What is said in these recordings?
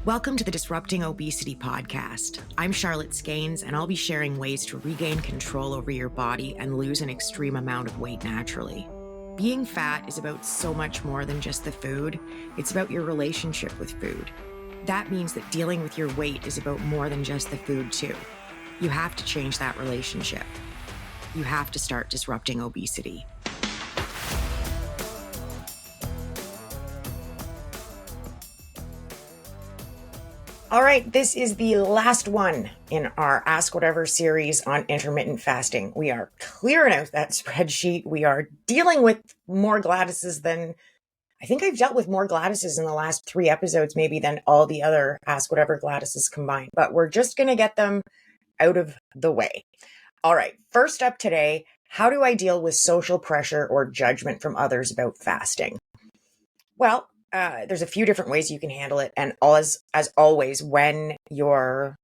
Welcome to the Disrupting Obesity podcast. I'm Charlotte Skanes, and I'll be sharing ways to regain control over your body and lose an extreme amount of weight naturally. Being fat is about so much more than just the food. It's about your relationship with food. That means that dealing with your weight is about more than just the food, too. You have to change that relationship. You have to start disrupting obesity. All right, this is the last one in our Ask Whatever series on intermittent fasting. We are clearing out that spreadsheet. We are dealing with more Gladyses than, I think I've dealt with more Gladyses in the last 3 episodes, maybe than all the other Ask Whatever Gladyses combined, but we're just going to get them out of the way. All right, first up today, how do I deal with social pressure or judgment from others about fasting? Well, there's a few different ways you can handle it. And as always, when you're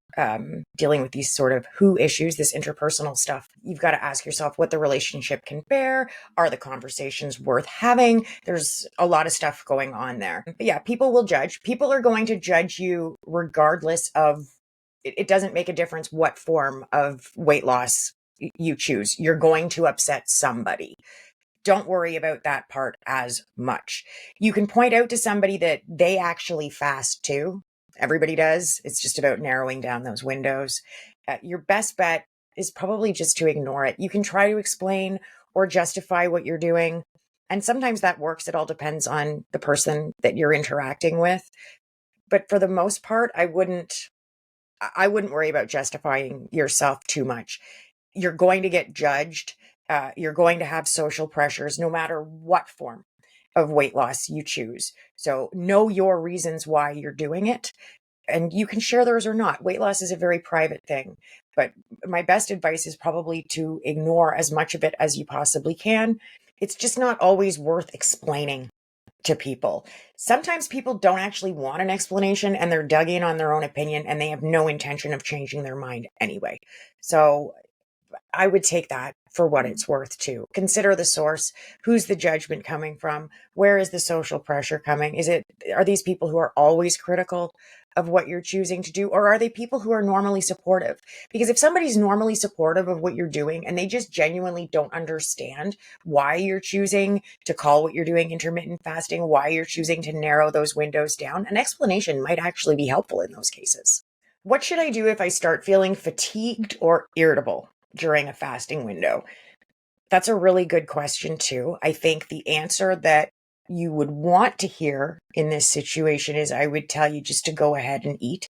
dealing with these sort of who issues, this interpersonal stuff, you've got to ask yourself what the relationship can bear. Are the conversations worth having? There's a lot of stuff going on there. But yeah, people will judge. People are going to judge you regardless of, it doesn't make a difference what form of weight loss you choose. You're going to upset somebody. Don't worry about that part as much. You can point out to somebody that they actually fast too. Everybody does. It's just about narrowing down those windows. Your best bet is probably just to ignore it. You can try to explain or justify what you're doing. And sometimes that works. It all depends on the person that you're interacting with. But for the most part, I wouldn't worry about justifying yourself too much. You're going to get judged. You're going to have social pressures no matter what form of weight loss you choose. So know your reasons why you're doing it, and you can share those or not. Weight loss is a very private thing, but my best advice is probably to ignore as much of it as you possibly can. It's just not always worth explaining to people. Sometimes people don't actually want an explanation and they're dug in on their own opinion and they have no intention of changing their mind anyway. So I would take that for what it's worth too. Consider the source. Who's the judgment coming from? Where is the social pressure coming? Are these people who are always critical of what you're choosing to do? Or are they people who are normally supportive? Because if somebody's normally supportive of what you're doing and they just genuinely don't understand why you're choosing to call what you're doing intermittent fasting, why you're choosing to narrow those windows down, an explanation might actually be helpful in those cases. What should I do if I start feeling fatigued or irritable during a fasting window? That's a really good question too. I think the answer that you would want to hear in this situation is I would tell you just to go ahead and eat,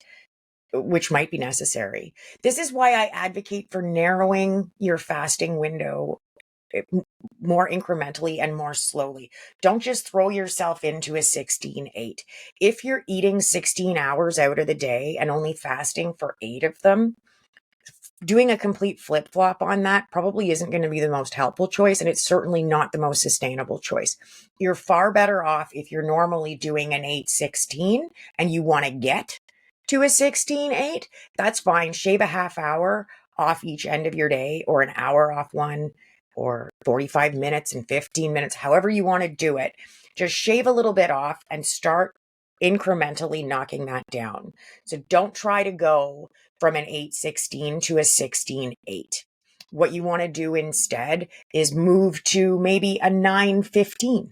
which might be necessary. This is why I advocate for narrowing your fasting window more incrementally and more slowly. Don't just throw yourself into a 16-8. If you're eating 16 hours out of the day and only fasting for 8 of them, doing a complete flip-flop on that probably isn't going to be the most helpful choice, and it's certainly not the most sustainable choice. You're far better off if you're normally doing an 8-16 and you want to get to a 16-8, that's fine. Shave a half hour off each end of your day, or an hour off one, or 45 minutes and 15 minutes, however you want to do it. Just shave a little bit off and start incrementally knocking that down. So don't try to go from an 8-16 to a 16-8. What you want to do instead is move to maybe a 9-15.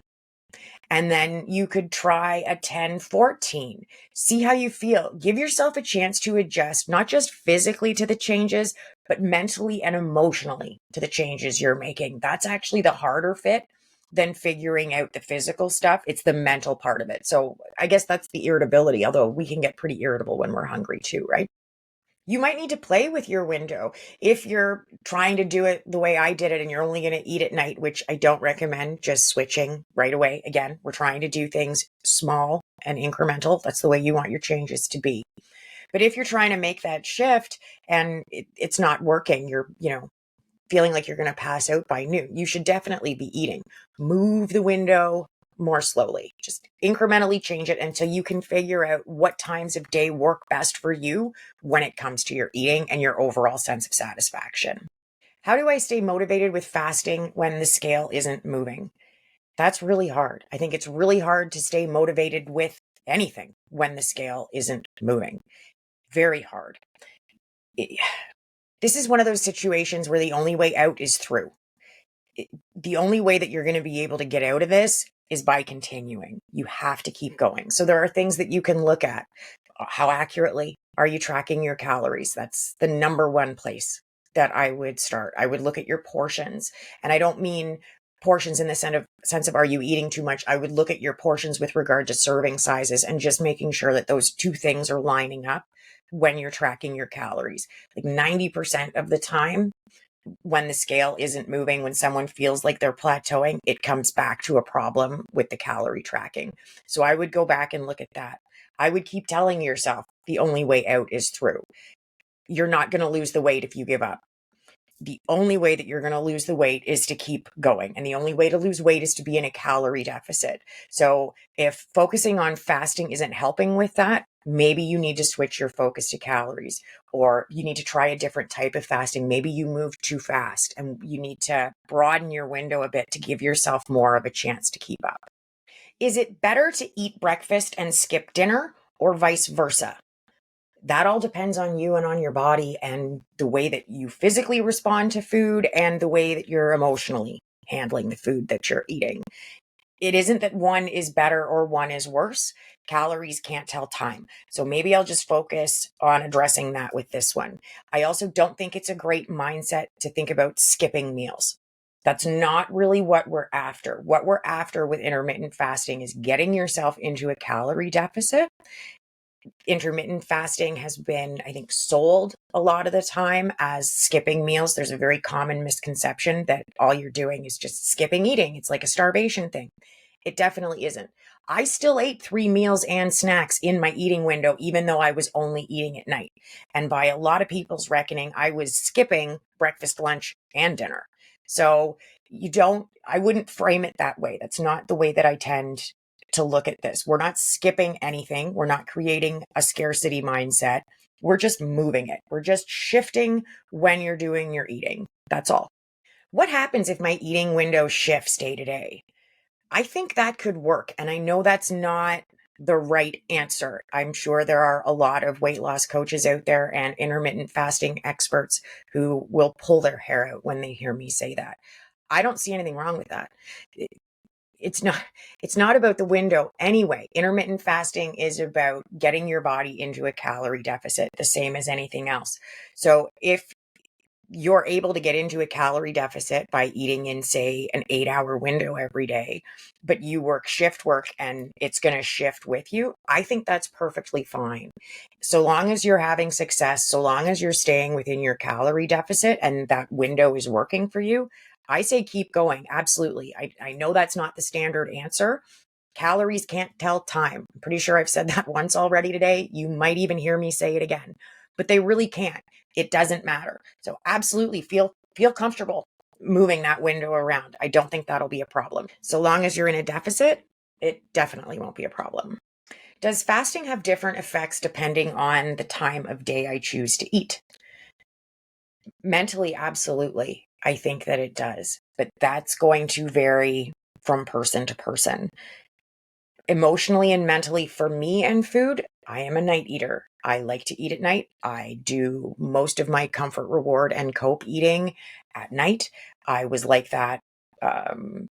And then you could try a 10-14. See how you feel. Give yourself a chance to adjust, not just physically to the changes, but mentally and emotionally to the changes you're making. That's actually the harder fit than figuring out the physical stuff. It's the mental part of it. So I guess that's the irritability, although we can get pretty irritable when we're hungry too, right? You might need to play with your window. If you're trying to do it the way I did it and you're only going to eat at night, which I don't recommend just switching right away. Again, we're trying to do things small and incremental. That's the way you want your changes to be. But if you're trying to make that shift and it's not working, you're, feeling like you're going to pass out by noon, you should definitely be eating. Move the window more slowly. Just incrementally change it until you can figure out what times of day work best for you when it comes to your eating and your overall sense of satisfaction. How do I stay motivated with fasting when the scale isn't moving? That's really hard. I think it's really hard to stay motivated with anything when the scale isn't moving. Very hard. This is one of those situations where the only way out is through. The only way that you're going to be able to get out of this is by continuing. You have to keep going. So there are things that you can look at. How accurately are you tracking your calories? That's the number one place that I would start. I would look at your portions. And I don't mean portions in the sense of are you eating too much? I would look at your portions with regard to serving sizes and just making sure that those two things are lining up when you're tracking your calories. Like 90% of the time, when the scale isn't moving, when someone feels like they're plateauing, it comes back to a problem with the calorie tracking. So I would go back and look at that. I would keep telling yourself the only way out is through. You're not going to lose the weight if you give up. The only way that you're going to lose the weight is to keep going. And the only way to lose weight is to be in a calorie deficit. So if focusing on fasting isn't helping with that, maybe you need to switch your focus to calories, or you need to try a different type of fasting. Maybe you move too fast and you need to broaden your window a bit to give yourself more of a chance to keep up. Is it better to eat breakfast and skip dinner, or vice versa? That all depends on you and on your body and the way that you physically respond to food and the way that you're emotionally handling the food that you're eating. It isn't that one is better or one is worse. Calories can't tell time. So maybe I'll just focus on addressing that with this one. I also don't think it's a great mindset to think about skipping meals. That's not really what we're after. What we're after with intermittent fasting is getting yourself into a calorie deficit. Intermittent fasting has been, I think, sold a lot of the time as skipping meals. There's a very common misconception that all you're doing is just skipping eating. It's like a starvation thing. It definitely isn't. I still ate 3 meals and snacks in my eating window, even though I was only eating at night. And by a lot of people's reckoning, I was skipping breakfast, lunch, and dinner. So I wouldn't frame it that way. That's not the way that I tend to look at this. We're not skipping anything. We're not creating a scarcity mindset. We're just moving it. We're just shifting when you're doing your eating. That's all. What happens if my eating window shifts day to day? I think that could work. And I know that's not the right answer. I'm sure there are a lot of weight loss coaches out there and intermittent fasting experts who will pull their hair out when they hear me say that. I don't see anything wrong with that. It's not about the window anyway. Intermittent fasting is about getting your body into a calorie deficit, the same as anything else. So if you're able to get into a calorie deficit by eating in, say, an 8-hour window every day, but you work shift work and it's going to shift with you, I think that's perfectly fine. So long as you're having success, so long as you're staying within your calorie deficit and that window is working for you, I say keep going. Absolutely. I know that's not the standard answer. Calories can't tell time. I'm pretty sure I've said that once already today. You might even hear me say it again, but they really can't. It doesn't matter. So absolutely feel comfortable moving that window around. I don't think that'll be a problem. So long as you're in a deficit, it definitely won't be a problem. Does fasting have different effects depending on the time of day I choose to eat? Mentally, absolutely. I think that it does, but that's going to vary from person to person. Emotionally and mentally, for me and food, I am a night eater. I like to eat at night. I do most of my comfort, reward, and cope eating at night. I was like that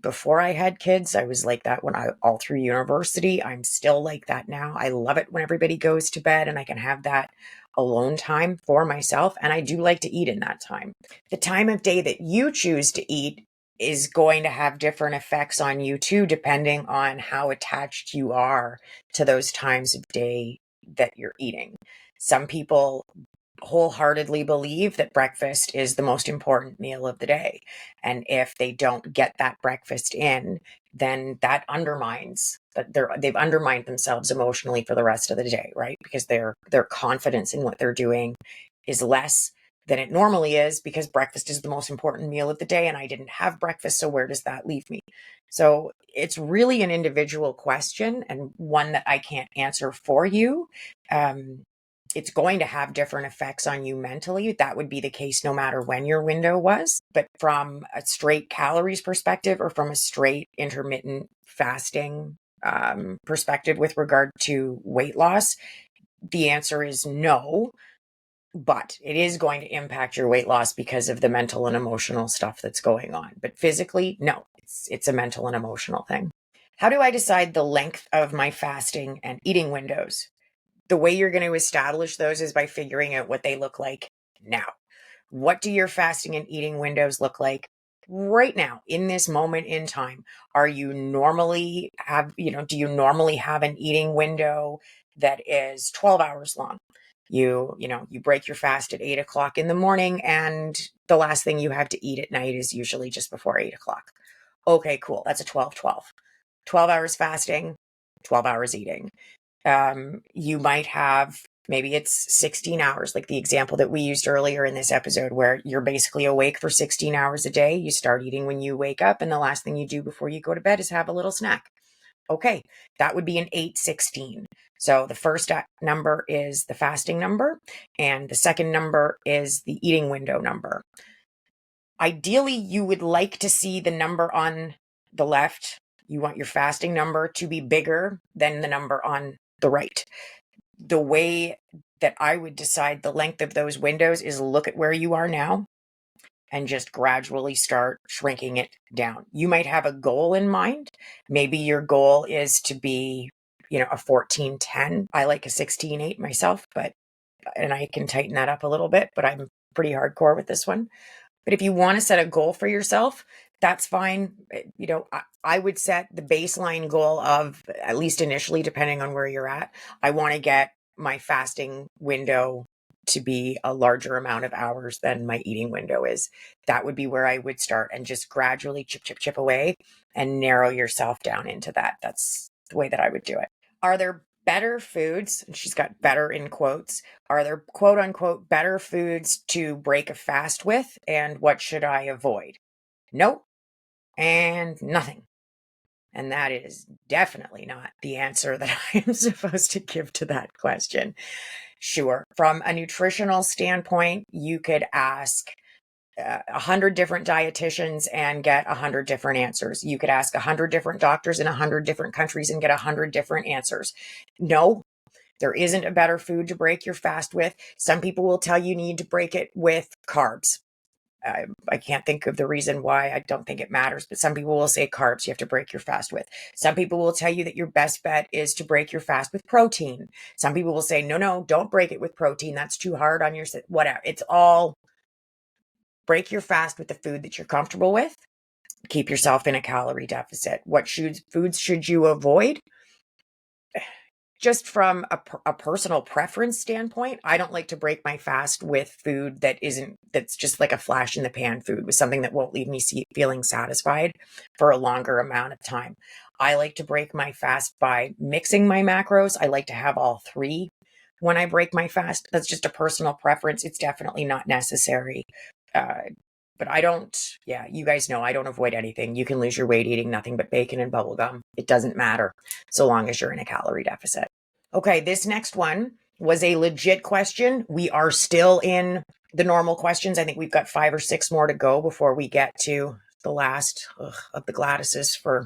before I had kids. I was like that all through university. I'm still like that now. I love it when everybody goes to bed and I can have that alone time for myself. And I do like to eat in that time. The time of day that you choose to eat is going to have different effects on you too, depending on how attached you are to those times of day that you're eating. Some people wholeheartedly believe that breakfast is the most important meal of the day. And if they don't get that breakfast in, then that undermines that they've undermined themselves emotionally for the rest of the day, right? Because their confidence in what they're doing is less than it normally is because breakfast is the most important meal of the day and I didn't have breakfast. So where does that leave me? So it's really an individual question and one that I can't answer for you. It's going to have different effects on you mentally. That would be the case no matter when your window was. But from a straight calories perspective or from a straight intermittent fasting perspective with regard to weight loss? The answer is no, but it is going to impact your weight loss because of the mental and emotional stuff that's going on. But physically, no, it's a mental and emotional thing. How do I decide the length of my fasting and eating windows? The way you're going to establish those is by figuring out what they look like now. What do your fasting and eating windows look like right now in this moment in time? Do you normally have an eating window that is 12 hours long? You break your fast at 8 o'clock in the morning, and the last thing you have to eat at night is usually just before 8 o'clock. Okay, cool. That's a 12-12. 12 hours fasting, 12 hours eating. You might have, maybe it's 16 hours, like the example that we used earlier in this episode, where you're basically awake for 16 hours a day. You start eating when you wake up, and the last thing you do before you go to bed is have a little snack. Okay, that would be an 8-16. So the first number is the fasting number, and the second number is the eating window number. Ideally, you would like to see the number on the left. You want your fasting number to be bigger than the number on the right. The way that I would decide the length of those windows is look at where you are now and just gradually start shrinking it down. You might have a goal in mind. Maybe your goal is to be, a 14-10. I like a 16-8 myself, and I can tighten that up a little bit, but I'm pretty hardcore with this one. But if you want to set a goal for yourself, that's fine. I would set the baseline goal of, at least initially, depending on where you're at, I want to get my fasting window to be a larger amount of hours than my eating window is. That would be where I would start, and just gradually chip away and narrow yourself down into that. That's the way that I would do it. Are there better foods, and she's got better in quotes, are there quote unquote better foods to break a fast with, and what should I avoid? Nope, and nothing. And that is definitely not the answer that I am supposed to give to that question. Sure, from a nutritional standpoint, you could ask 100 different dietitians and get 100 different answers. You could ask 100 different doctors in 100 different countries and get 100 different answers. No, there isn't a better food to break your fast with. Some people will tell you need to break it with carbs. I can't think of the reason why. I don't think it matters, but some people will say carbs you have to break your fast with. Some people will tell you that your best bet is to break your fast with protein. Some people will say, no, don't break it with protein. That's too hard on your, whatever. It's all break your fast with the food that you're comfortable with. Keep yourself in a calorie deficit. What foods should you avoid? Just from a personal preference standpoint, I don't like to break my fast with food that's just like a flash in the pan food, with something that won't leave me feeling satisfied for a longer amount of time. I like to break my fast by mixing my macros. I like to have all three when I break my fast. That's just a personal preference. It's definitely not necessary. But you guys know I don't avoid anything. You can lose your weight eating nothing but bacon and bubble gum. It doesn't matter so long as you're in a calorie deficit. Okay, this next one was a legit question. We are still in the normal questions. I think we've got 5 or 6 more to go before we get to the last of the Gladyses for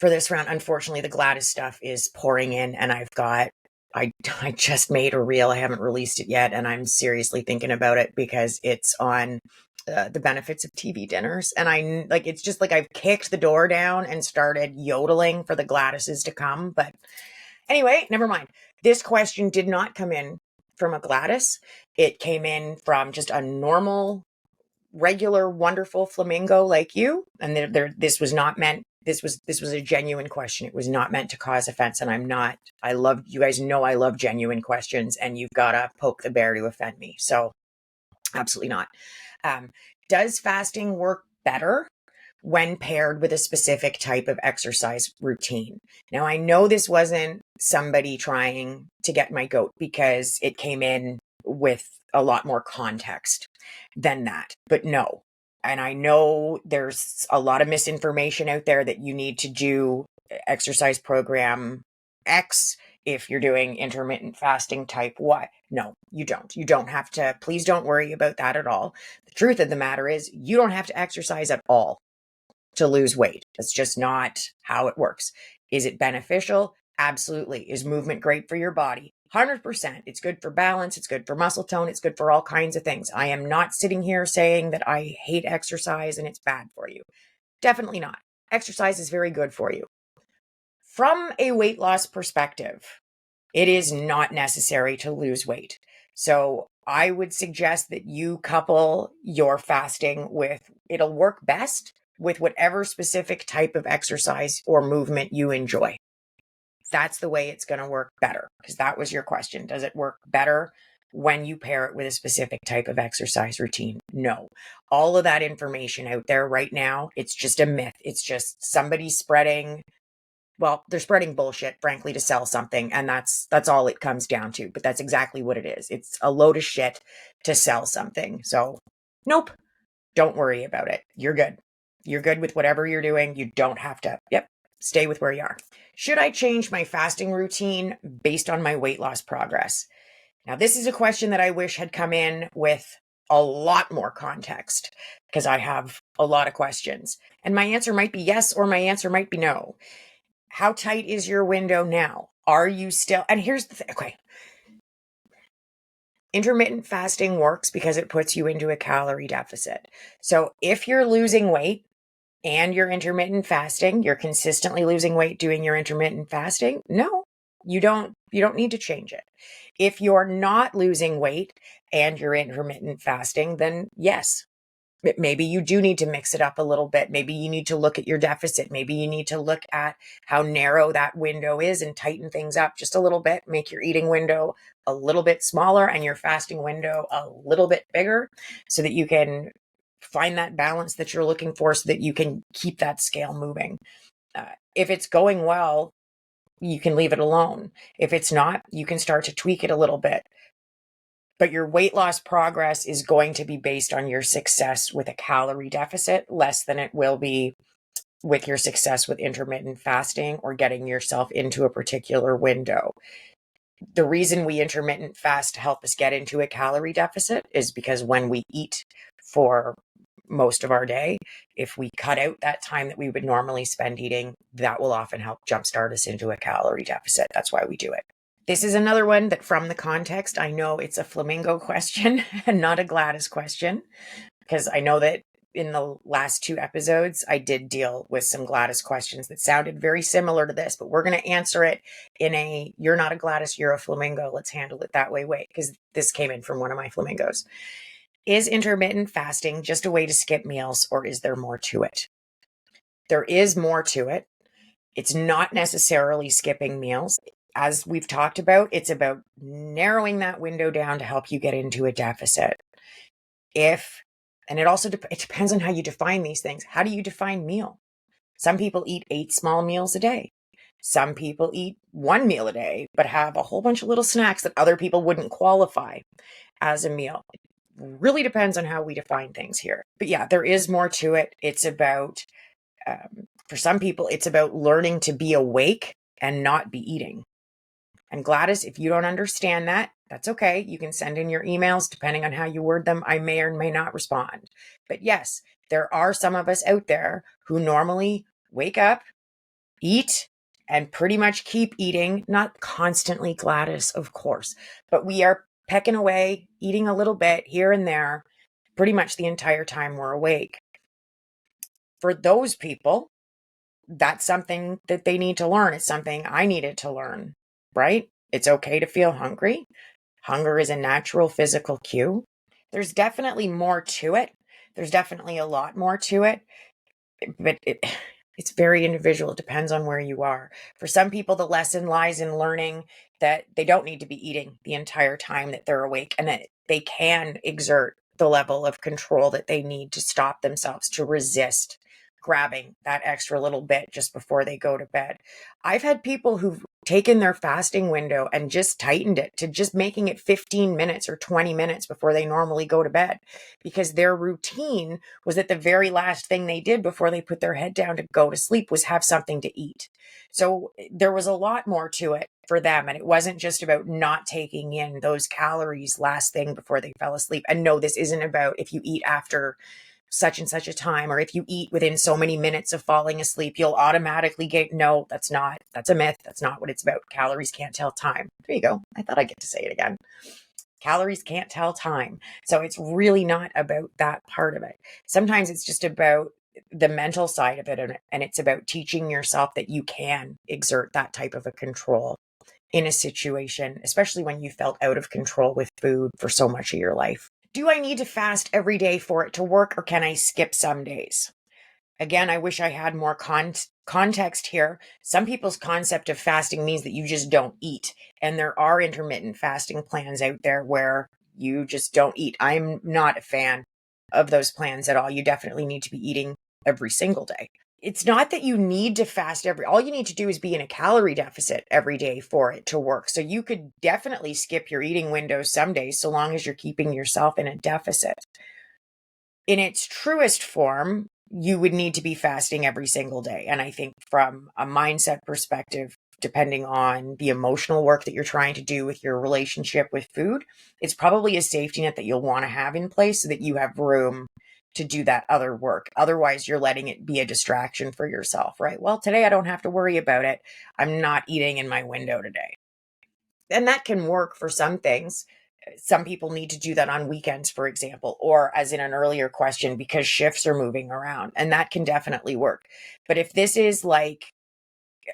this round. Unfortunately, the Gladys stuff is pouring in, and I just made a reel. I haven't released it yet, and I'm seriously thinking about it because it's on the benefits of TV dinners. And it's just like I've kicked the door down and started yodeling for the Gladyses to come. But anyway, never mind. This question did not come in from a Gladys. It came in from just a normal, regular, wonderful flamingo like you. And this was not meant. This was a genuine question. It was not meant to cause offense. And you guys know I love genuine questions, and you've got to poke the bear to offend me. So absolutely not. Does fasting work better when paired with a specific type of exercise routine? Now, I know this wasn't somebody trying to get my goat, because it came in with a lot more context than that, but no. And I know there's a lot of misinformation out there that you need to do exercise program X if you're doing intermittent fasting type Y. No, you don't. You don't have to. Please don't worry about that at all. The truth of the matter is, you don't have to exercise at all to lose weight. That's just not how it works. Is it beneficial? Absolutely. Is movement great for your body? 100%. It's good for balance. It's good for muscle tone. It's good for all kinds of things. I am not sitting here saying that I hate exercise and it's bad for you. Definitely not. Exercise is very good for you. From a weight loss perspective, it is not necessary to lose weight. So I would suggest that you couple your fasting with, it'll work best with whatever specific type of exercise or movement you enjoy. That's the way it's going to work better, because that was your question. Does it work better when you pair it with a specific type of exercise routine? No. All of that information out there right now, it's just a myth. It's just somebody spreading, well, they're spreading bullshit, frankly, to sell something. And that's all it comes down to. But that's exactly what it is. It's a load of shit to sell something. So nope, don't worry about it. You're good. You're good with whatever you're doing. You don't have to, stay with where you are. Should I change my fasting routine based on my weight loss progress? Now, this is a question that I wish had come in with a lot more context, because I have a lot of questions. And my answer might be yes, or my answer might be no. How tight is your window now? Are you still, and here's the thing, okay. Intermittent fasting works because it puts you into a calorie deficit. So if you're losing weight and you're intermittent fasting, you're consistently losing weight doing your intermittent fasting, no, you don't need to change it. If you're not losing weight and you're intermittent fasting, then yes, maybe you do need to mix it up a little bit. Maybe you need to look at your deficit. Maybe you need to look at how narrow that window is and tighten things up just a little bit. Make your eating window a little bit smaller and your fasting window a little bit bigger, so that you can find that balance that you're looking for, so that you can keep that scale moving. If it's going well, you can leave it alone. If it's not, you can start to tweak it a little bit. But your weight loss progress is going to be based on your success with a calorie deficit, less than it will be with your success with intermittent fasting or getting yourself into a particular window. The reason we intermittent fast to help us get into a calorie deficit is because when we eat for most of our day, if we cut out that time that we would normally spend eating, that will often help jumpstart us into a calorie deficit. That's why we do it. This is another one that, from the context, I know it's a flamingo question and not a Gladys question, because I know that in the last 2 episodes, I did deal with some Gladys questions that sounded very similar to this, but we're going to answer it in a, you're not a Gladys, you're a flamingo. Let's handle it that way, because this came in from one of my flamingos. Is intermittent fasting just a way to skip meals, or is there more to it? There is more to it. It's not necessarily skipping meals. As we've talked about, it's about narrowing that window down to help you get into a deficit. And it also it depends on how you define these things. How do you define meal? Some people eat 8 small meals a day. Some people eat 1 meal a day, but have a whole bunch of little snacks that other people wouldn't qualify as a meal. It really depends on how we define things here. But yeah, there is more to it. It's about, for some people, it's about learning to be awake and not be eating. And Gladys, if you don't understand that, that's okay. You can send in your emails. Depending on how you word them, I may or may not respond. But yes, there are some of us out there who normally wake up, eat, and pretty much keep eating. Not constantly, Gladys, of course, but we are pecking away, eating a little bit here and there, pretty much the entire time we're awake. For those people, that's something that they need to learn. It's something I needed to learn. Right? It's okay to feel hungry. Hunger is a natural physical cue. There's definitely more to it. There's definitely a lot more to it, but it's very individual. It depends on where you are. For some people, the lesson lies in learning that they don't need to be eating the entire time that they're awake, and that they can exert the level of control that they need to stop themselves, to resist grabbing that extra little bit just before they go to bed. I've had people who've taken their fasting window and just tightened it to just making it 15 minutes or 20 minutes before they normally go to bed, because their routine was that the very last thing they did before they put their head down to go to sleep was have something to eat. So there was a lot more to it for them. And it wasn't just about not taking in those calories last thing before they fell asleep. And no, this isn't about if you eat after such and such a time, or if you eat within so many minutes of falling asleep, you'll automatically get, no, that's a myth. That's not what it's about. Calories can't tell time. There you go. I thought I'd get to say it again. Calories can't tell time. So it's really not about that part of it. Sometimes it's just about the mental side of it. And it's about teaching yourself that you can exert that type of a control in a situation, especially when you felt out of control with food for so much of your life. Do I need to fast every day for it to work, or can I skip some days? Again, I wish I had more context here. Some people's concept of fasting means that you just don't eat. And there are intermittent fasting plans out there where you just don't eat. I'm not a fan of those plans at all. You definitely need to be eating every single day. It's not that you need to fast all you need to do is be in a calorie deficit every day for it to work. So you could definitely skip your eating window some days, so long as you're keeping yourself in a deficit. In its truest form, you would need to be fasting every single day. And I think from a mindset perspective, depending on the emotional work that you're trying to do with your relationship with food, it's probably a safety net that you'll want to have in place so that you have room to do that other work. Otherwise, you're letting it be a distraction for yourself, right? Well, today I don't have to worry about it. I'm not eating in my window today. And that can work for some things. Some people need to do that on weekends, for example, or as in an earlier question, because shifts are moving around, and that can definitely work. But if this is like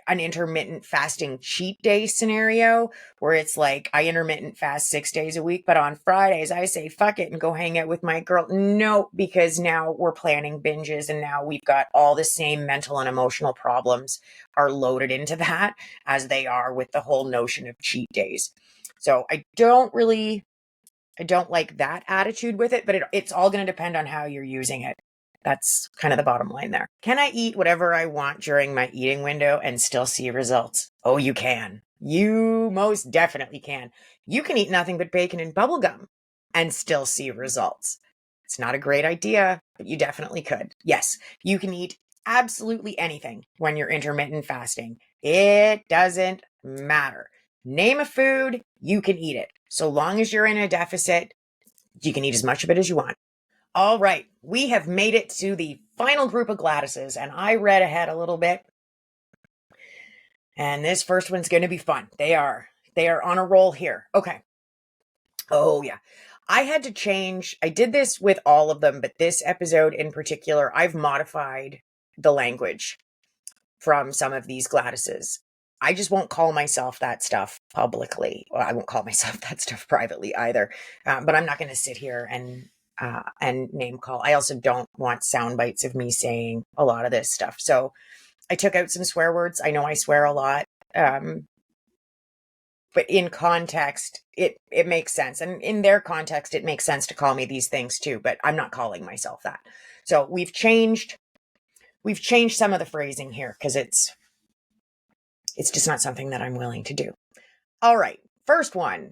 an intermittent fasting cheat day scenario where it's like I intermittent fast 6 days a week, but on Fridays I say fuck it and go hang out with my girl. No, because now we're planning binges and now we've got all the same mental and emotional problems are loaded into that as they are with the whole notion of cheat days. So I don't like that attitude with it, but it's all going to depend on how you're using it. That's kind of the bottom line there. Can I eat whatever I want during my eating window and still see results? Oh, you can. You most definitely can. You can eat nothing but bacon and bubblegum and still see results. It's not a great idea, but you definitely could. Yes, you can eat absolutely anything when you're intermittent fasting. It doesn't matter. Name a food, you can eat it. So long as you're in a deficit, you can eat as much of it as you want. All right, we have made it to the final group of Gladyses, and I read ahead a little bit. And this first one's going to be fun. They are on a roll here. Okay. Oh, yeah. I had to change. I did this with all of them, but this episode in particular, I've modified the language from some of these Gladyses. I just won't call myself that stuff publicly. Well, I won't call myself that stuff privately either. But I'm not going to sit here and name call. I also don't want sound bites of me saying a lot of this stuff. So I took out some swear words. I know I swear a lot. But in context, it makes sense. And in their context, it makes sense to call me these things too, but I'm not calling myself that. So we've changed some of the phrasing here because it's just not something that I'm willing to do. All right, first one.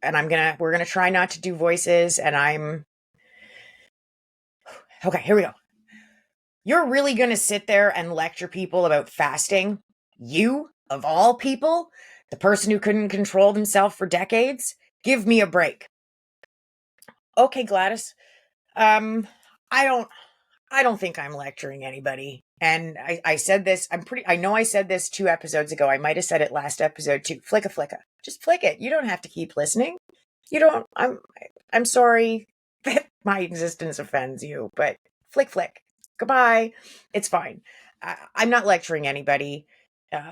And we're going to try not to do voices, and okay, here we go. You're really going to sit there and lecture people about fasting? You, of all people, the person who couldn't control themselves for decades? Give me a break. Okay, Gladys. I don't think I'm lecturing anybody. And I said this, I know I said this 2 episodes ago. I might have said it last episode too. Flicka. Just flick it. You don't have to keep listening. I'm sorry that my existence offends you, but flick. Goodbye. It's fine. I'm not lecturing anybody.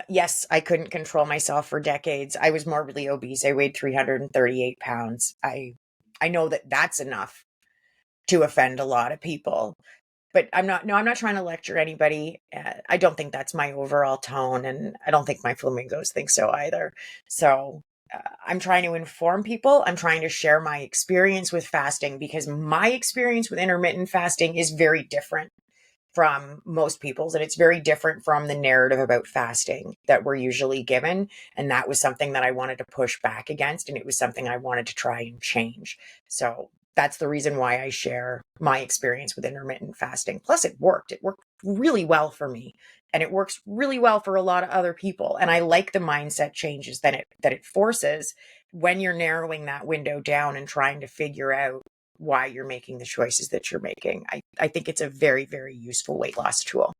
Yes, I couldn't control myself for decades. I was morbidly obese. I weighed 338 pounds. I know that that's enough to offend a lot of people. But I'm not trying to lecture anybody. I don't think that's my overall tone, and I don't think my flamingos think so either. So I'm trying to inform people. I'm trying to share my experience with fasting, because my experience with intermittent fasting is very different from most people's, and it's very different from the narrative about fasting that we're usually given. And that was something that I wanted to push back against, and it was something I wanted to try and change. So that's the reason why I share my experience with intermittent fasting. Plus, it worked. It worked really well for me, and it works really well for a lot of other people. And I like the mindset changes that it forces when you're narrowing that window down and trying to figure out why you're making the choices that you're making. I think it's a very, very useful weight loss tool.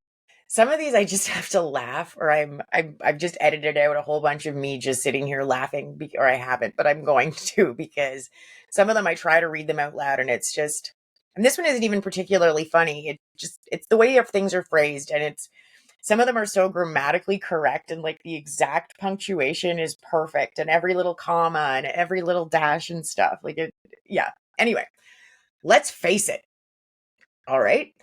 Some of these I just have to laugh, or I've just edited out a whole bunch of me just sitting here laughing, or I haven't, but I'm going to, because some of them I try to read them out loud and it's just, and this one isn't even particularly funny. It's the way things are phrased, and some of them are so grammatically correct, and like the exact punctuation is perfect, and every little comma and every little dash and stuff. Yeah. Anyway, let's face it. All right.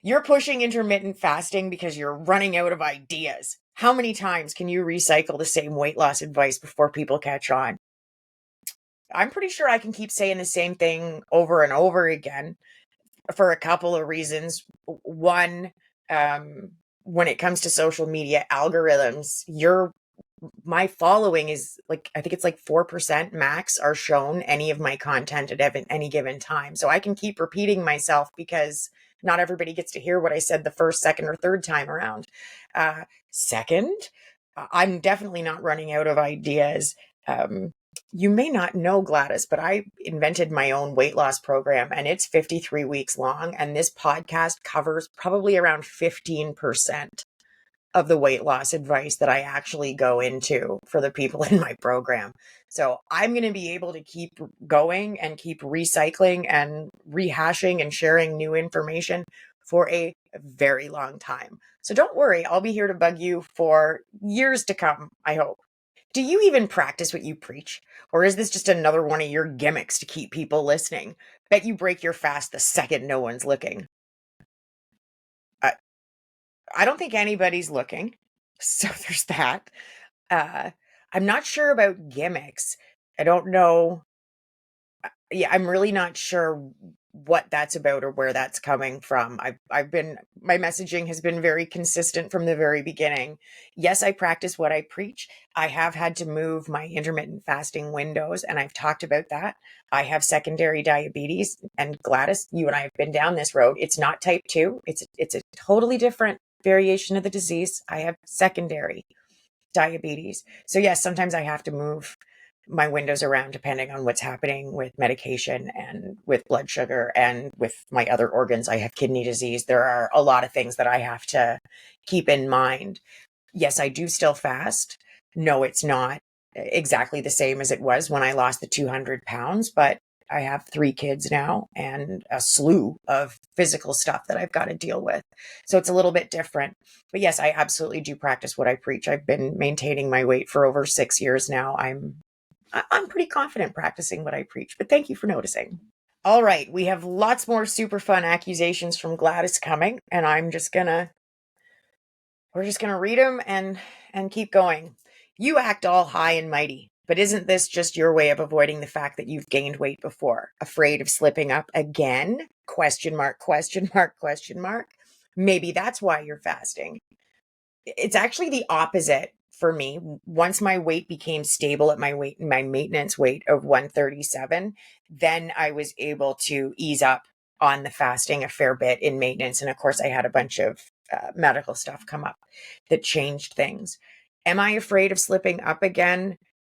You're pushing intermittent fasting because you're running out of ideas. How many times can you recycle the same weight loss advice before people catch on? I'm pretty sure I can keep saying the same thing over and over again for a couple of reasons. One, when it comes to social media algorithms, my following is like, I think it's like 4% max are shown any of my content at any given time. So I can keep repeating myself because not everybody gets to hear what I said the first, second, or third time around. Second, I'm definitely not running out of ideas. You may not know, Gladys, but I invented my own weight loss program, and it's 53 weeks long. And this podcast covers probably around 15% of the weight loss advice that I actually go into for the people in my program. So I'm going to be able to keep going and keep recycling and rehashing and sharing new information for a very long time. So don't worry, I'll be here to bug you for years to come, I hope. Do you even practice what you preach? Or is this just another one of your gimmicks to keep people listening? Bet you break your fast the second no one's looking. I don't think anybody's looking. So there's that. Uh, I'm not sure about gimmicks. I don't know. Yeah, I'm really not sure what that's about or where that's coming from. My messaging has been very consistent from the very beginning. Yes, I practice what I preach. I have had to move my intermittent fasting windows, and I've talked about that. I have secondary diabetes, and Gladys, you and I have been down this road. It's not type 2. It's a totally different variation of the disease. I have secondary diabetes. So yes, sometimes I have to move my windows around depending on what's happening with medication and with blood sugar and with my other organs. I have kidney disease. There are a lot of things that I have to keep in mind. Yes, I do still fast. No, it's not exactly the same as it was when I lost the 200 pounds, but I have 3 kids now and a slew of physical stuff that I've got to deal with. So it's a little bit different. But yes, I absolutely do practice what I preach. I've been maintaining my weight for over 6 years now. I'm pretty confident practicing what I preach, but thank you for noticing. All right, we have lots more super fun accusations from Gladys coming, and we're just gonna read them and keep going. You act all high and mighty, but isn't this just your way of avoiding the fact that you've gained weight before? Afraid of slipping up again? Question mark, question mark, question mark. Maybe that's why you're fasting. It's actually the opposite for me. Once my weight became stable at my maintenance weight of 137, then I was able to ease up on the fasting a fair bit in maintenance. And of course, I had a bunch of medical stuff come up that changed things. Am I afraid of slipping up again?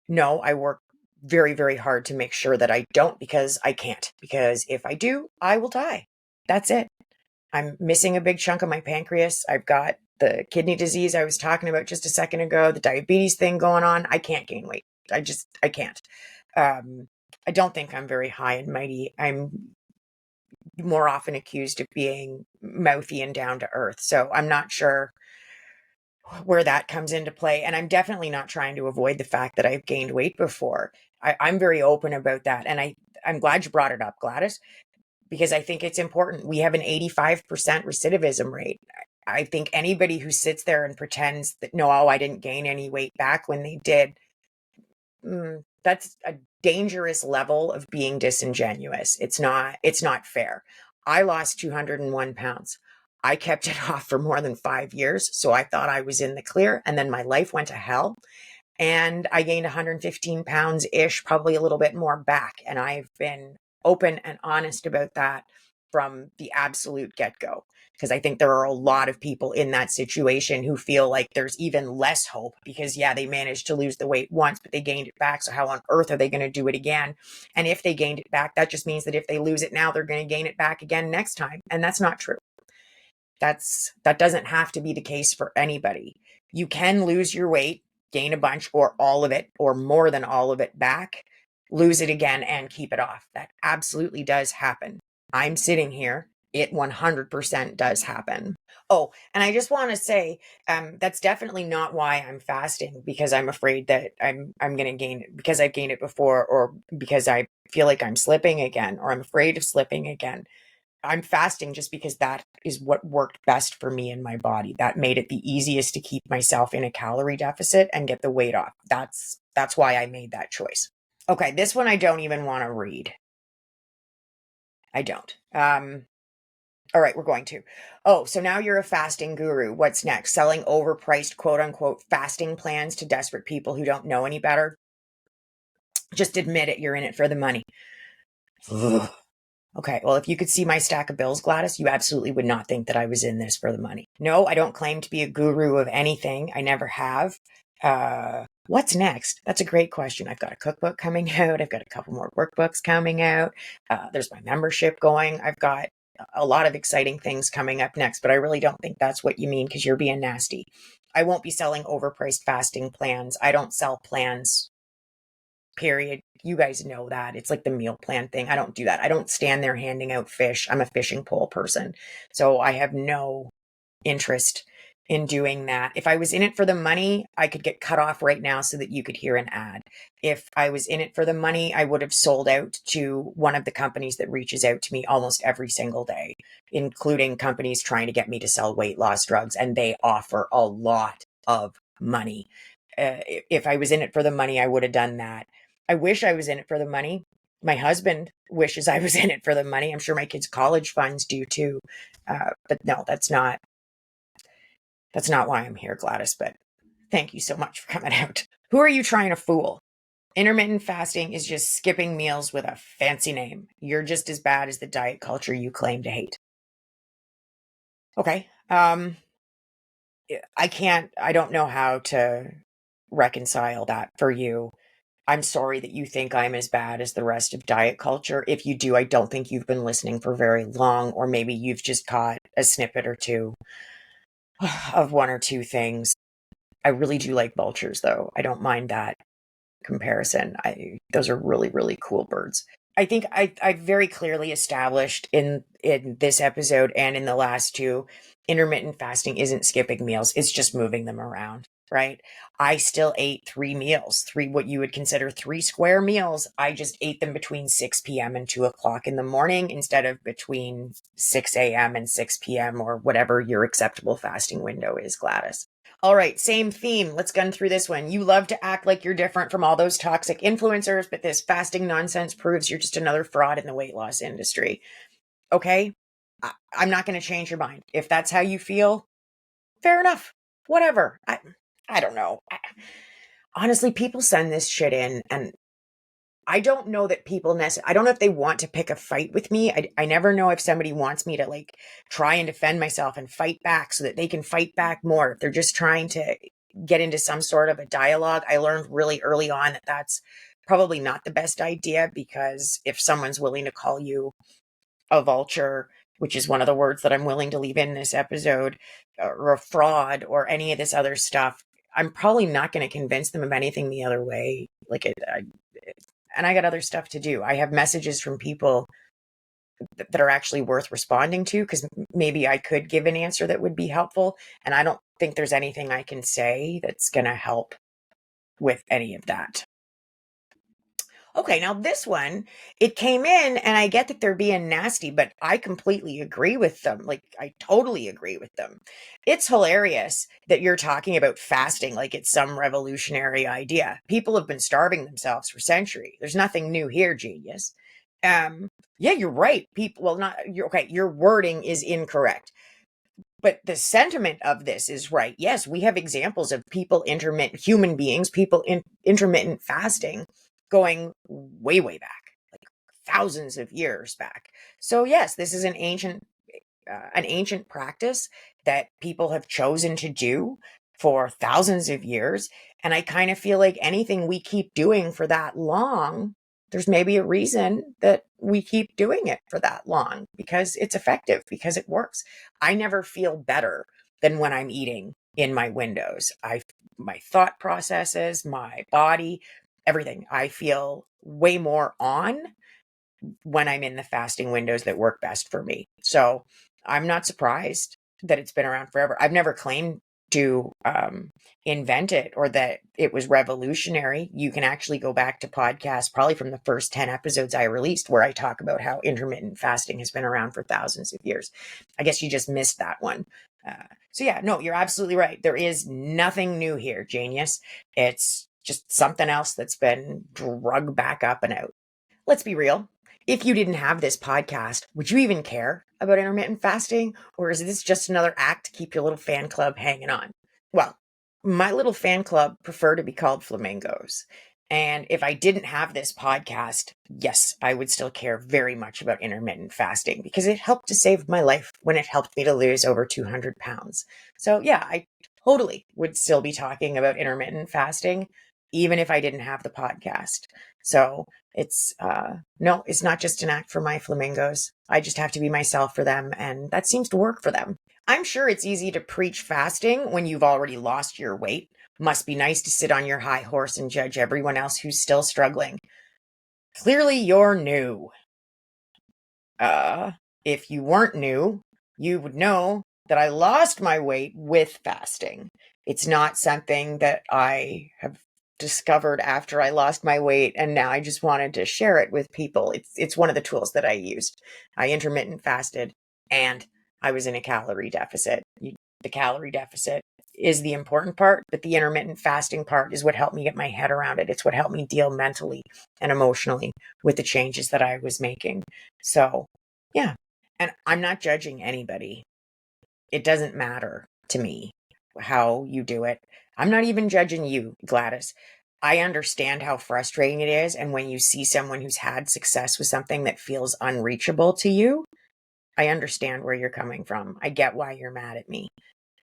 No, I work very, very hard to make sure that I don't, because I can't. Because if I do, I will die. That's it. I'm missing a big chunk of my pancreas. I've got the kidney disease I was talking about just a second ago, the diabetes thing going on. I can't gain weight. I can't. I don't think I'm very high and mighty. I'm more often accused of being mouthy and down to earth. So I'm not sure where that comes into play. And I'm definitely not trying to avoid the fact that I've gained weight before. I'm very open about that. And I'm glad you brought it up, Gladys, because I think it's important. We have an 85% recidivism rate. I think anybody who sits there and pretends that, no, I didn't gain any weight back when they did, that's a dangerous level of being disingenuous. It's not fair. I lost 201 pounds. I kept it off for more than 5 years. So I thought I was in the clear, and then my life went to hell. And I gained 115 pounds ish, probably a little bit more back. And I've been open and honest about that from the absolute get-go, because I think there are a lot of people in that situation who feel like there's even less hope because, yeah, they managed to lose the weight once, but they gained it back. So how on earth are they going to do it again? And if they gained it back, that just means that if they lose it now, they're going to gain it back again next time. And that's not true. That doesn't have to be the case for anybody. You can lose your weight, gain a bunch or all of it or more than all of it back, lose it again and keep it off. That absolutely does happen. I'm sitting here. It 100% does happen. Oh, and I just want to say, that's definitely not why I'm fasting, because I'm afraid that I'm going to gain it because I've gained it before, or because I feel like I'm slipping again, or I'm afraid of slipping again. I'm fasting just because that is what worked best for me and my body. That made it the easiest to keep myself in a calorie deficit and get the weight off. That's why I made that choice. Okay, this one I don't even want to read. I don't. All right, we're going to. Oh, so now you're a fasting guru. What's next? Selling overpriced quote unquote fasting plans to desperate people who don't know any better? Just admit it. You're in it for the money. Ugh. Okay, well, if you could see my stack of bills, Gladys, you absolutely would not think that I was in this for the money. No, I don't claim to be a guru of anything. I never have. What's next? That's a great question. I've got a cookbook coming out. I've got a couple more workbooks coming out. There's my membership going. I've got a lot of exciting things coming up next, but I really don't think that's what you mean, because you're being nasty. I won't be selling overpriced fasting plans. I don't sell plans, period. You guys know that. It's like the meal plan thing. I don't do that. I don't stand there handing out fish. I'm a fishing pole person. So I have no interest in doing that. If I was in it for the money, I could get cut off right now so that you could hear an ad. If I was in it for the money, I would have sold out to one of the companies that reaches out to me almost every single day, including companies trying to get me to sell weight loss drugs. And they offer a lot of money. If I was in it for the money, I would have done that. I wish I was in it for the money. My husband wishes I was in it for the money. I'm sure my kids' college funds do too. But no, that's not why I'm here, Gladys. But thank you so much for coming out. Who are you trying to fool? Intermittent fasting is just skipping meals with a fancy name. You're just as bad as the diet culture you claim to hate. Okay. I don't know how to reconcile that for you. I'm sorry that you think I'm as bad as the rest of diet culture. If you do, I don't think you've been listening for very long, or maybe you've just caught a snippet or two of one or two things. I really do like vultures, though. I don't mind that comparison. Those are really, really cool birds. I think I very clearly established in this episode and in the last two, intermittent fasting isn't skipping meals. It's just moving them around, right? I still ate 3 meals, what you would consider 3 square meals. I just ate them between 6 p.m. and 2 o'clock in the morning instead of between 6 a.m. and 6 p.m. or whatever your acceptable fasting window is, Gladys. All right, same theme. Let's gun through this one. You love to act like you're different from all those toxic influencers, but this fasting nonsense proves you're just another fraud in the weight loss industry. Okay? I'm not going to change your mind. If that's how you feel, fair enough. Whatever. I don't know. Honestly, people send this shit in, and I don't know that people I don't know if they want to pick a fight with me. I never know if somebody wants me to like try and defend myself and fight back so that they can fight back more. If they're just trying to get into some sort of a dialogue. I learned really early on that that's probably not the best idea, because if someone's willing to call you a vulture, which is one of the words that I'm willing to leave in this episode, or a fraud or any of this other stuff, I'm probably not going to convince them of anything the other way. And I got other stuff to do. I have messages from people that are actually worth responding to, because maybe I could give an answer that would be helpful. And I don't think there's anything I can say that's going to help with any of that. Okay, now this one, it came in, and I get that they're being nasty, but I completely agree with them. Like, I totally agree with them. It's hilarious that you're talking about fasting like it's some revolutionary idea. People have been starving themselves for centuries. There's nothing new here, genius. Yeah, you're right. Your wording is incorrect. But the sentiment of this is right. Yes, we have examples of human beings, intermittent fasting going way, way back, like thousands of years back. So yes, this is an ancient practice that people have chosen to do for thousands of years. And I kind of feel like anything we keep doing for that long, there's maybe a reason that we keep doing it for that long, because it's effective, because it works. I never feel better than when I'm eating in my windows. My thought processes, my body, everything. I feel way more on when I'm in the fasting windows that work best for me. So I'm not surprised that it's been around forever. I've never claimed to invent it or that it was revolutionary. You can actually go back to podcasts, probably from the first 10 episodes I released, where I talk about how intermittent fasting has been around for thousands of years. I guess you just missed that one. So yeah, no, you're absolutely right. There is nothing new here, genius. It's just something else that's been drugged back up and out. Let's be real. If you didn't have this podcast, would you even care about intermittent fasting? Or is this just another act to keep your little fan club hanging on? Well, my little fan club prefer to be called flamingos. And if I didn't have this podcast, yes, I would still care very much about intermittent fasting, because it helped to save my life when it helped me to lose over 200 pounds. So yeah, I totally would still be talking about intermittent fasting, even if I didn't have the podcast. So it's no, it's not just an act for my flamingos. I just have to be myself for them, and that seems to work for them. I'm sure it's easy to preach fasting when you've already lost your weight. Must be nice to sit on your high horse and judge everyone else who's still struggling. Clearly you're new. If you weren't new, you would know that I lost my weight with fasting. It's not something that I have discovered after I lost my weight and now I just wanted to share it with people. It's one of the tools that I used. I intermittent fasted and I was in a calorie deficit. The calorie deficit is the important part, but the intermittent fasting part is what helped me get my head around it. It's what helped me deal mentally and emotionally with the changes that I was making. So, yeah. And I'm not judging anybody. It doesn't matter to me how you do it. I'm not even judging you, Gladys. I understand how frustrating it is. And when you see someone who's had success with something that feels unreachable to you, I understand where you're coming from. I get why you're mad at me.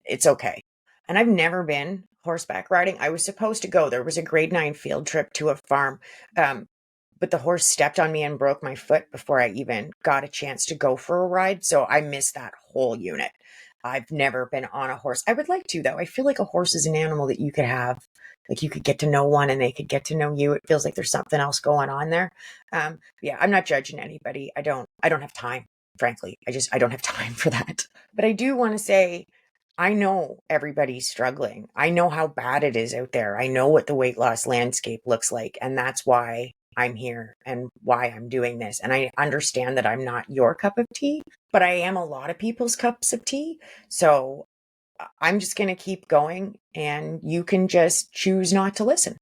It's okay. And I've never been horseback riding. I was supposed to go. There was a grade 9 field trip to a farm. But the horse stepped on me and broke my foot before I even got a chance to go for a ride. So I missed that whole unit. I've never been on a horse. I would like to, though. I feel like a horse is an animal that you could have. Like, you could get to know one and they could get to know you. It feels like there's something else going on there. Yeah, I'm not judging anybody. I don't have time, frankly. I don't have time for that. But I do want to say, I know everybody's struggling. I know how bad it is out there. I know what the weight loss landscape looks like. And that's why I'm here and why I'm doing this. And I understand that I'm not your cup of tea, but I am a lot of people's cups of tea. So I'm just going to keep going and you can just choose not to listen.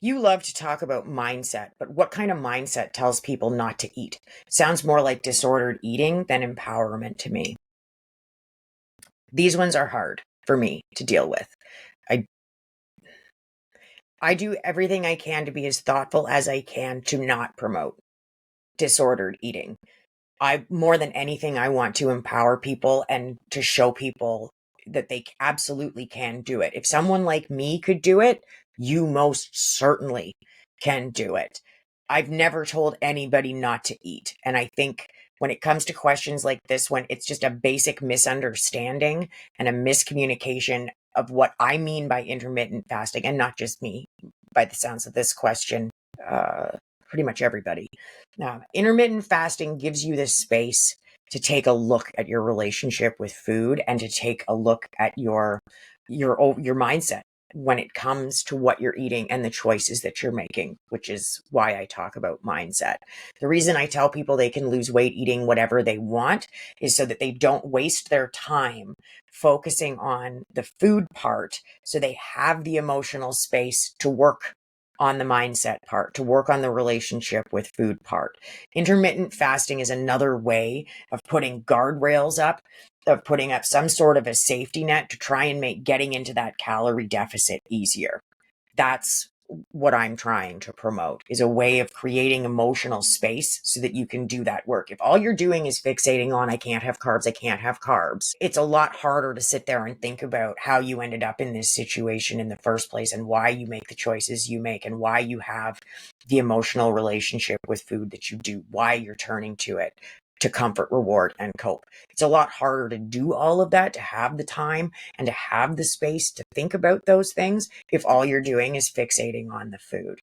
You love to talk about mindset, but what kind of mindset tells people not to eat? Sounds more like disordered eating than empowerment to me. These ones are hard for me to deal with. I do everything I can to be as thoughtful as I can to not promote disordered eating. More than anything, I want to empower people and to show people that they absolutely can do it. If someone like me could do it, you most certainly can do it. I've never told anybody not to eat. And I think when it comes to questions like this one, it's just a basic misunderstanding and a miscommunication of what I mean by intermittent fasting, and not just me, by the sounds of this question, pretty much everybody. Now, intermittent fasting gives you this space to take a look at your relationship with food and to take a look at your mindset when it comes to what you're eating and the choices that you're making, which is why I talk about mindset. The reason I tell people they can lose weight eating whatever they want is so that they don't waste their time focusing on the food part, so they have the emotional space to work on the mindset part, to work on the relationship with food part. Intermittent fasting is another way of putting guardrails up, of putting up some sort of a safety net to try and make getting into that calorie deficit easier. That's what I'm trying to promote, is a way of creating emotional space so that you can do that work. If all you're doing is fixating on, I can't have carbs, it's a lot harder to sit there and think about how you ended up in this situation in the first place and why you make the choices you make and why you have the emotional relationship with food that you do, why you're turning to it to comfort, reward, and cope. It's a lot harder to do all of that, to have the time and to have the space to think about those things if all you're doing is fixating on the food.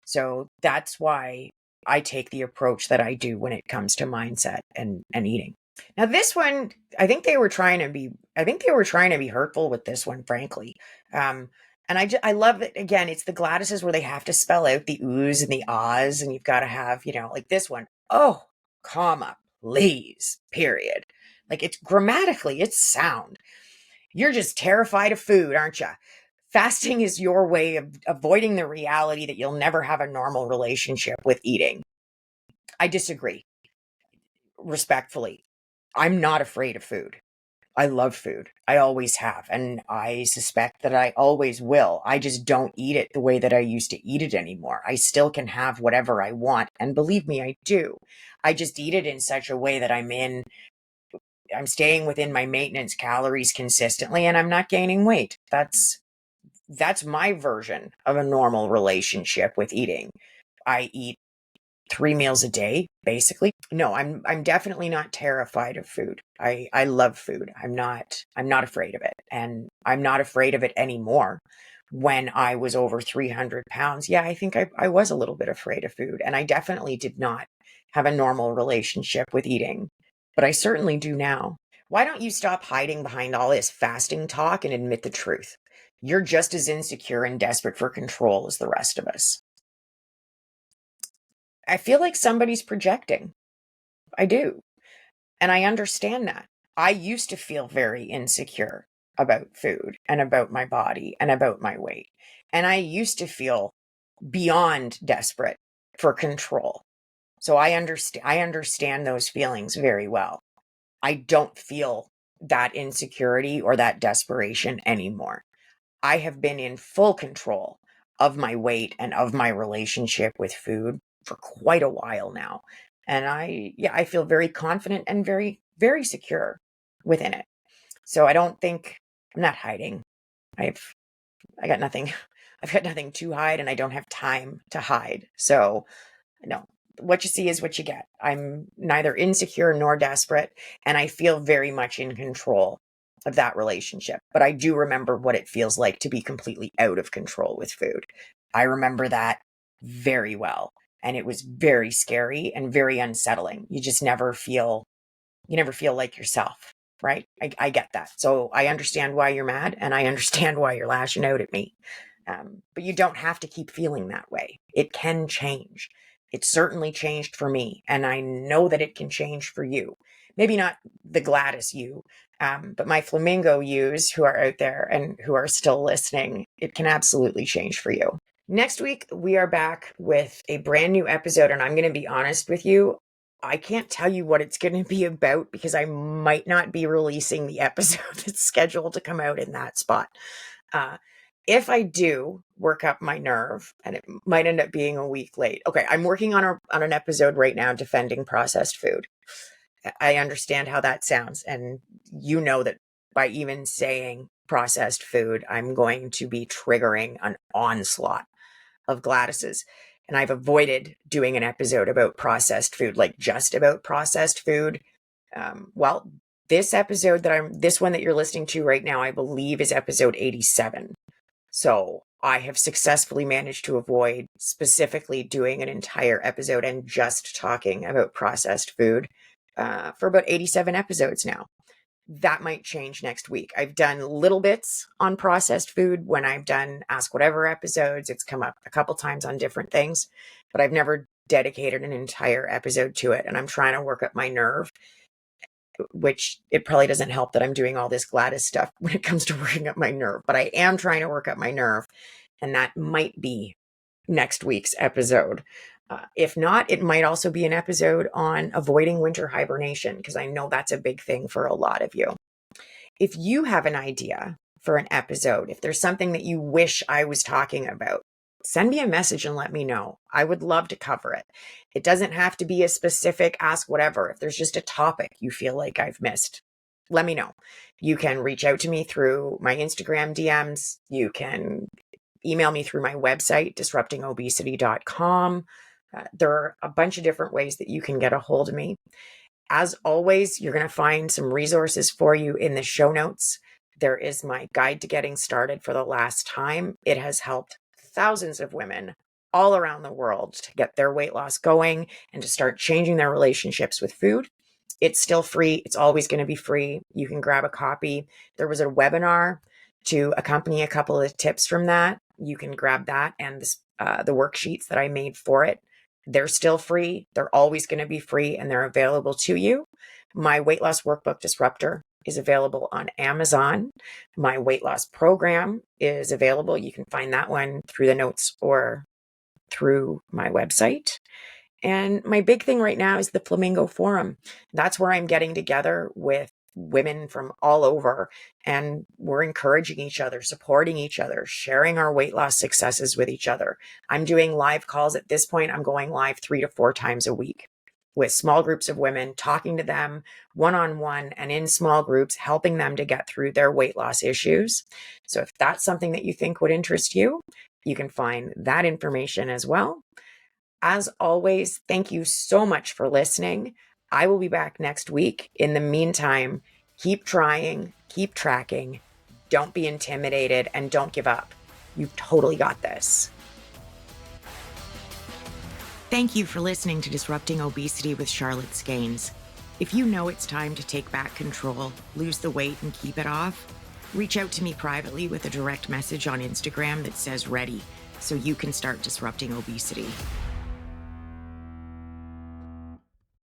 So that's why I take the approach that I do when it comes to mindset and eating. Now this one, I think they were trying to be hurtful with this one, frankly. And I love that, again, it's the Gladyses where they have to spell out the oohs and the ahs, and you've got to have, like this one, oh, comma, please, period. Like, it's grammatically, it's sound. You're just terrified of food, aren't you? Fasting is your way of avoiding the reality that you'll never have a normal relationship with eating. I disagree, respectfully. I'm not afraid of food. I love food. I always have. And I suspect that I always will. I just don't eat it the way that I used to eat it anymore. I still can have whatever I want. And believe me, I do. I just eat it in such a way that I'm staying within my maintenance calories consistently and I'm not gaining weight. That's my version of a normal relationship with eating. I eat 3 meals a day, basically. No, I'm definitely not terrified of food. I love food. I'm not afraid of it. And I'm not afraid of it anymore. When I was over 300 pounds, yeah, I think I was a little bit afraid of food. And I definitely did not have a normal relationship with eating. But I certainly do now. Why don't you stop hiding behind all this fasting talk and admit the truth? You're just as insecure and desperate for control as the rest of us. I feel like somebody's projecting. I do. And I understand that. I used to feel very insecure about food and about my body and about my weight. And I used to feel beyond desperate for control. So I understand those feelings very well. I don't feel that insecurity or that desperation anymore. I have been in full control of my weight and of my relationship with food for quite a while now. And I feel very confident and very, very secure within it. So I'm not hiding. I've, I got nothing, I've got nothing to hide and I don't have time to hide. So no, what you see is what you get. I'm neither insecure nor desperate, and I feel very much in control of that relationship. But I do remember what it feels like to be completely out of control with food. I remember that very well. And it was very scary and very unsettling. You never feel like yourself, right? I get that. So I understand why you're mad and I understand why you're lashing out at me. But you don't have to keep feeling that way. It can change. It certainly changed for me, and I know that it can change for you. Maybe not the Gladys you, but my flamingo yous who are out there and who are still listening, it can absolutely change for you. Next week, we are back with a brand new episode, and I'm going to be honest with you. I can't tell you what it's going to be about because I might not be releasing the episode that's scheduled to come out in that spot. If I do work up my nerve, and it might end up being a week late. Okay, I'm working on an episode right now defending processed food. I understand how that sounds, and you know that by even saying processed food, I'm going to be triggering an onslaught of Gladyses. And I've avoided doing an episode about processed food, like just about processed food. Well, this one that you're listening to right now, I believe is episode 87. So I have successfully managed to avoid specifically doing an entire episode and just talking about processed food for about 87 episodes now. That might change next week. I've done little bits on processed food when I've done Ask Whatever episodes. It's come up a couple times on different things, but I've never dedicated an entire episode to it. And I'm trying to work up my nerve, which it probably doesn't help that I'm doing all this Gladys stuff when it comes to working up my nerve, but I am trying to work up my nerve, and that might be next week's episode. If not, it might also be an episode on avoiding winter hibernation, because I know that's a big thing for a lot of you. If you have an idea for an episode, if there's something that you wish I was talking about, send me a message and let me know. I would love to cover it. It doesn't have to be a specific ask whatever. If there's just a topic you feel like I've missed, let me know. You can reach out to me through my Instagram DMs. You can email me through my website, disruptingobesity.com. There are a bunch of different ways that you can get a hold of me. As always, you're going to find some resources for you in the show notes. There is my guide to getting started for the last time. It has helped thousands of women all around the world to get their weight loss going and to start changing their relationships with food. It's still free. It's always going to be free. You can grab a copy. There was a webinar to accompany a couple of tips from that. You can grab that and the worksheets that I made for it. They're still free. They're always going to be free and they're available to you. My weight loss workbook Disruptor is available on Amazon. My weight loss program is available. You can find that one through the notes or through my website. And my big thing right now is the Flamingo Forum. That's where I'm getting together with women from all over, and we're encouraging each other, supporting each other, sharing our weight loss successes with each other. I'm doing live calls at this point. I'm going live 3 to 4 times a week with small groups of women, talking to them one-on-one and in small groups, helping them to get through their weight loss issues. So if that's something that you think would interest you, you can find that information as well. As always, thank you so much for listening. I will be back next week. In the meantime, keep trying, keep tracking, don't be intimidated, and don't give up. You've totally got this. Thank you for listening to Disrupting Obesity with Charlotte Skanes. If you know it's time to take back control, lose the weight, and keep it off, reach out to me privately with a direct message on Instagram that says ready, so you can start disrupting obesity.